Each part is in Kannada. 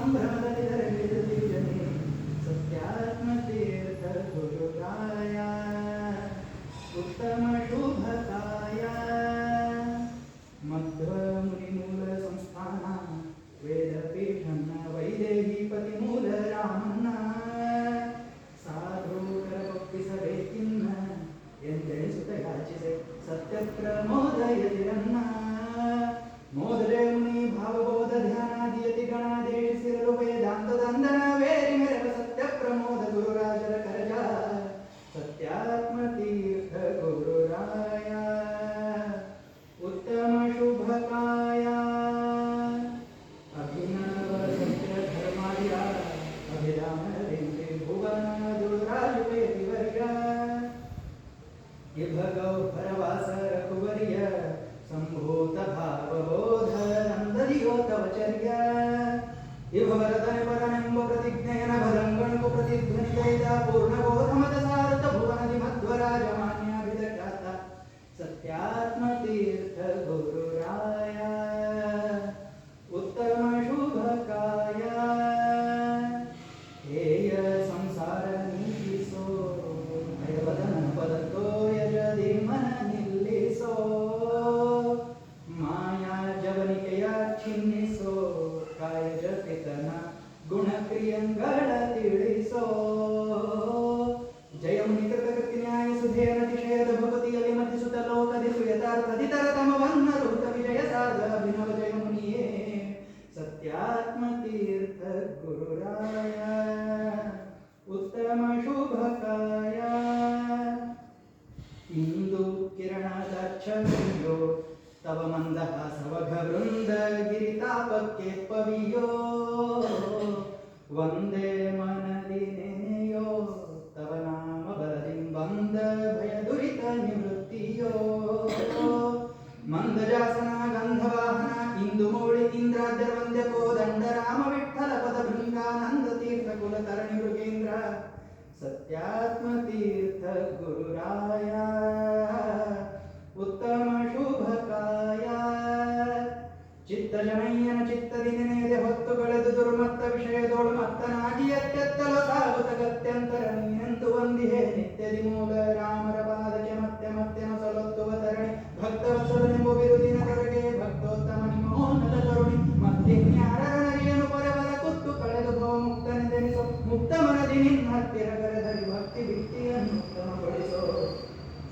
ಸಂಭ್ರಮದಲ್ಲಿ ಧರೆಗಿಳಿದಿದ್ದನೆ ಸತ್ಯಾತ್ಮ ತೀರ್ಥ ಗುರುರಾಯ ಉತ್ತಮ ಶುಭಕಾಯ ಮಧ್ವ ಮುನಿಮೂಲ ಸಂಸ್ಥಾನ ವೇದಪೀಠನ್ನ ವೈದೇಹೀಪತಿ ಮೂಲ ರಾಮನ್ನ ಸಾಧುಕರ ಒಪ್ಪಿಸಬೇಕಿನ್ನ ಎಂದೆಣಿಸುತ್ತ ಯಾಚಿಸೆ ಸತ್ಯಪ್ರಮೋದಯತಿರನ್ನ ಮೋದಲೇ ಮುನಿ ಭಾವಬೋಧ ಧ್ಯಾನಾದಿಯತಿ ಗಣಾದೇಶಿಸಿರಲು ವೇದಾಂತದಂದನ ವೇರಿ ಮೆರವ ಸತ್ಯ ಪ್ರಮೋದ ಗುರುರಾಜರ ಕರಜ ಸತ್ಯಾತ್ಮ ತೀರ್ಥ ಗುರುರಾಯ ಉತ್ತಮ ಶುಭಕಾಯ ಅಭಿನವ ಸತ್ಯ ಧರ್ಮಾರ್ಯ ಅಭಿರಾಮರಿಂತೆ ಭುವನ ದುರಾಯುಪೇತಿ ವರ್ಯ ಇಭಗೌ ಪರವಾಸ ರಘುವರ್ಯ ಸಂಭೂತ ಭಾವಬೋಧ ನಂದದಿಯೋ ತವಚರ್ಯ ಇಭವರತನೆ ಪರನೆಂಬ ಪ್ರತಿಜ್ಞೆಯನ ಭರಂಗಣಕು ಪ್ರತಿಧ್ವನಿಗೈದ ಪೂರ್ಣಬೋಧ ಮತ ಸಾರಥ ಭುವನದಿ ಮಧ್ವರಾಜಮಾನ್ಯಾಭಿದಖ್ಯಾತ ಸತ್ಯಾತ್ಮ ತೀರ್ಥ ಗುರುರಾಯ ಉತ್ತಮ ಶುಭಕಾಯ ಹೇಯ ಸಂಸಾರ ನೀಗಿಸೋ ಭಯವದನ ಪದತೋ ಯಜದಿ ಮನ ನಿಲ್ಲಿಸೋ ಮಾಯಾ ಜವನಿಕೆಯ ಚಿನ್ನಿಸೋ ಕಾಯ ಜಪಿತನ ಗುಣಕ್ರಿಯಂಗಳ ತಿಳಿಸೋ ಜಯ ಮುನಿ ಕೃತಕೃತಿ ನ್ಯಾಯ ಸುಧೇನ ತಿಶಯದ ಭಗವತಿಯಲ್ಲಿ ಮತಿಸುತ್ತ ಲೋಕದಿಸು ಯಥಾರ್ಥದಿತರ ತಮವನ್ನ ರೂತ ವಿಜಯ ಸಾಧ ಅಭಿನವ ಜಯ ಮುನಿಯೇ ಸತ್ಯಾತ್ಮ ತೀರ್ಥ ಗುರುರಾಯ ಉತ್ತಮ ಶುಭಕಾಯ ಇಂದು ಕಿರಣದಾಚ್ಛವಿಯೋ ತವ ಮಂದಹಾಸವಘ ವೃಂದ ಗಿರಿತಾಪಕ್ಕೆ ಪವಿಯೋ ವಂದೇ ಮನದಿ ನೆನೆಯೋ ತವ ನಾಮ ಬಲದಿಂ ಬಂದ ಭಯ ದುರಿತ ನಿವೃತ್ತಿಯೋ ಮಂದಜಾಸನ ಗಂಧವಾಹನ ಇಂದು ಮೌಳಿ ಇಂದ್ರಾದ್ಯ ವಂದ್ಯ ಕೋದಂಡ ರಾಮ ವಿಠಲ ಪದ ಭೃಂಗಾನಂದ ತೀರ್ಥ ಕುಲ ತರಣಿ ಮೃಗೇಂದ್ರ ಸತ್ಯಾತ್ಮ ತೀರ್ಥ ಗುರುರಾಯ ಉತ್ತಮ ಶುಭಕಾಯ ಚಿತ್ತಜನಯ್ಯನ ಚಿತ್ತದಿ ನೆನೆಯದೆ ಹೊತ್ತುಗಳೆದು ದುರ್ಮತ್ತ ವಿಷಯದೋಳು ಮತ್ತನಾಗಿ ಎತ್ತೆತ್ತಲು ಸಾಗುತ್ತ ಗತ್ಯಂತರ ನೀನೆಂದು ವಂದಿಹೆ ನಿತ್ಯದಿ ಮೂಲ ರಾಮರ ಪಾದಕ್ಕೆ ಮತ್ತೆ ಮತ್ತೆ ನೊಸಲೊತ್ತುವ ತರಣಿ ಭಕ್ತವತ್ಸಲನೆಂಬ ಬಿರುದಿನ ಕರೆಗೆ ಭಕ್ತೋತ್ತಮ ನಿಮೋನ್ನತ ಕರುಣಿ ಮತ್ತಿನ್ಯಾರರ ನರಿಯನು ಪರವರ ಕುತ್ತು ಕಳೆದು ಭವ ಮುಕ್ತನೆದೆನಿಸೋ ಮುಕ್ತ ಮನದಿ ನಿನ್ನ ಹತ್ತಿರ ಕರೆದರಿ ಭಕ್ತಿ ಬಿಟ್ಟಿಯನ್ನು ಉತ್ತಮಗೊಳಿಸೋ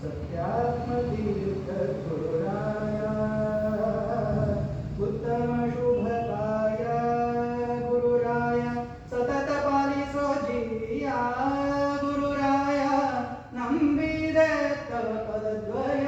ಸತ್ಯಾತ್ಮ ತೀರ್ಥ ಗುರುರಾಯ ಉತ್ತಮ ಶುಭಕಾಯ ಗುರುರಾಯ ಸತತ ಪಾಲಿಸೋ ಜಿಯ ಗುರುರಾಯ ನಂಬಿದೆ ತವ ಪದದ್ವಯ